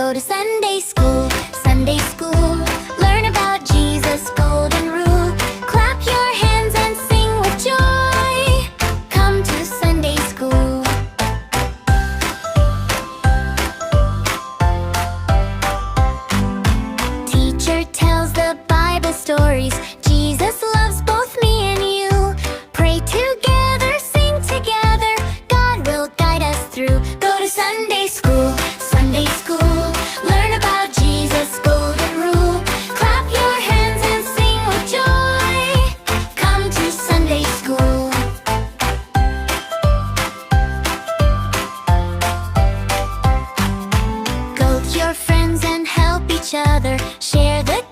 Go to Sunday school, Sunday school. Learn about Jesus' golden rule. Clap your hands and sing with joy. Come to Sunday school. Teacher tells the Bible stories. Jesus loves both me and you. Pray together, sing together. God will guide us through. Go to Sunday school, Sunday school. Learn about Jesus' golden rule. Clap your hands and sing with joy. Come to Sunday school. Go with your friends and help each other. Share the